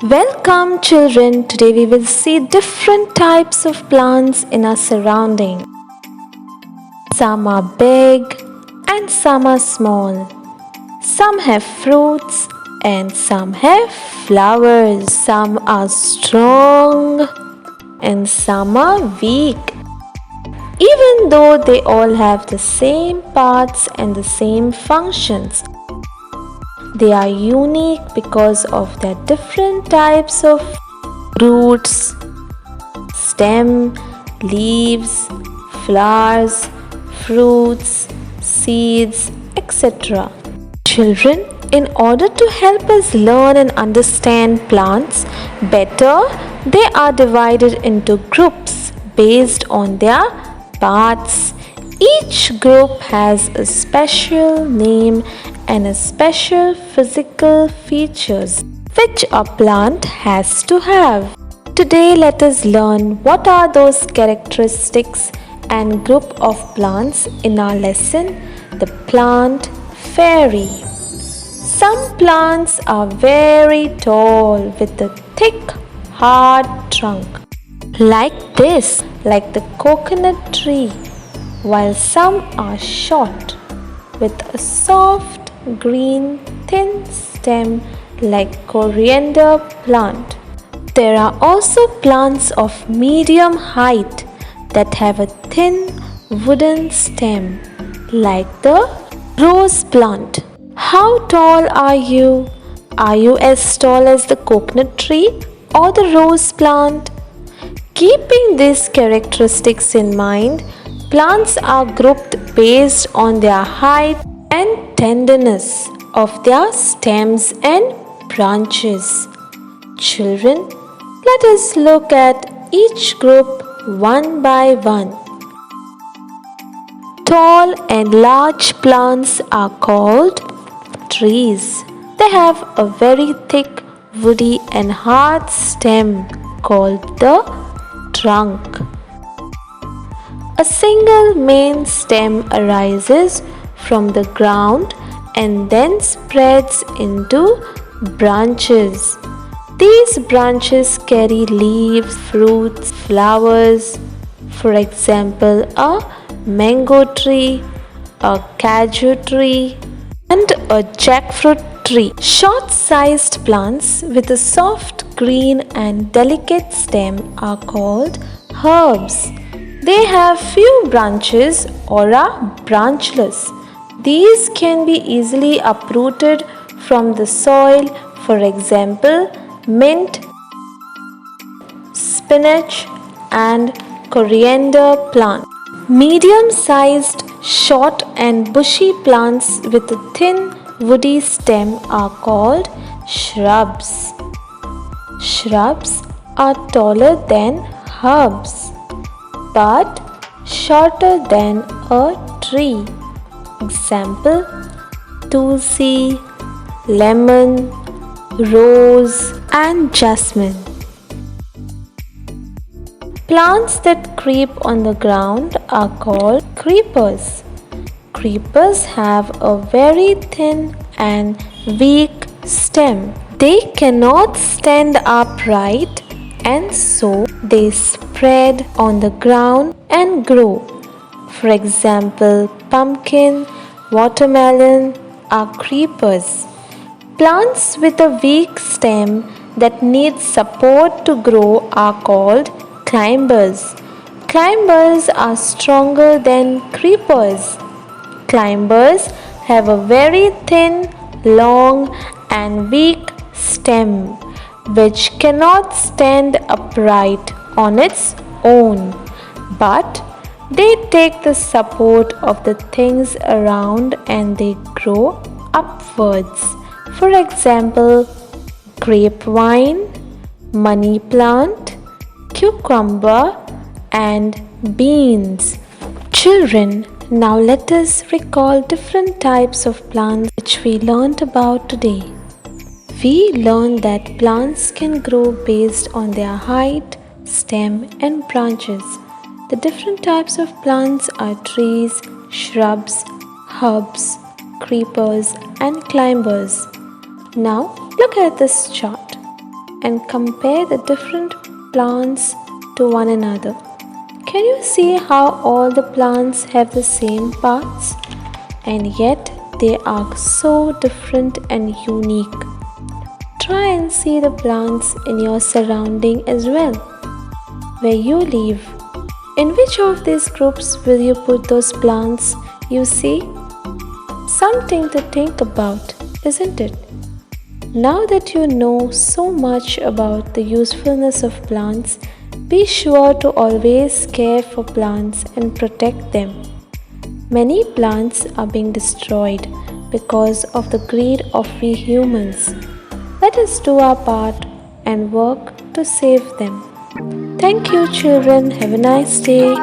Welcome children, today we will see different types of plants in our surrounding. Some are big and some are small. Some have fruits and some have flowers. Some are strong and some are weak. Even though they all have the same parts and the same functions, they are unique because of their different types of roots, stem, leaves, flowers, fruits, seeds, etc. Children, in order to help us learn and understand plants better, they are divided into groups based on their parts. Each group has a special name and a special physical features which a plant has to have. Today let us learn what are those characteristics and group of plants in our lesson, the plant fairy. Some plants are very tall with a thick, hard trunk, like this, like the coconut tree, while some are short with a soft green thin stem like coriander plant. There are also plants of medium height that have a thin wooden stem like the rose plant. How tall are you? Are you as tall as the coconut tree or the rose plant? Keeping these characteristics in mind, plants are grouped based on their height and tenderness of their stems and branches. Children, let us look at each group one by one. Tall and large plants are called trees. They have a very thick, woody and hard stem called the trunk. A single main stem arises from the ground and then spreads into branches. These branches carry leaves, fruits, flowers. For example, a mango tree, a cashew tree, and a jackfruit tree. Short-sized plants with a soft green and delicate stem are called herbs. They have few branches or are branchless. These can be easily uprooted from the soil, for example, mint, spinach, and coriander plant. Medium-sized, short and bushy plants with a thin woody stem are called shrubs. Shrubs are taller than herbs but shorter than a tree. Example, tulsi, lemon, rose and jasmine. Plants that creep on the ground are called creepers. Creepers have a very thin and weak stem. They cannot stand upright and so they spread on the ground and grow. For example, pumpkin, watermelon are creepers. Plants with a weak stem that need support to grow are called climbers. Climbers are stronger than creepers. Climbers have a very thin, long and weak stem which cannot stand upright on its own, but they take the support of the things around and they grow upwards. For example, grapevine, money plant, cucumber and beans. Children, now let us recall different types of plants which we learnt about today. We learned that plants can grow based on their height, stem and branches. The different types of plants are trees, shrubs, herbs, creepers, and climbers. Now look at this chart and compare the different plants to one another. Can you see how all the plants have the same parts and yet they are so different and unique? Try and see the plants in your surrounding as well. Where you live, in which of these groups will you put those plants you see? Something to think about, isn't it? Now that you know so much about the usefulness of plants, be sure to always care for plants and protect them. Many plants are being destroyed because of the greed of we humans. Let us do our part and work to save them. Thank you, children. Have a nice day.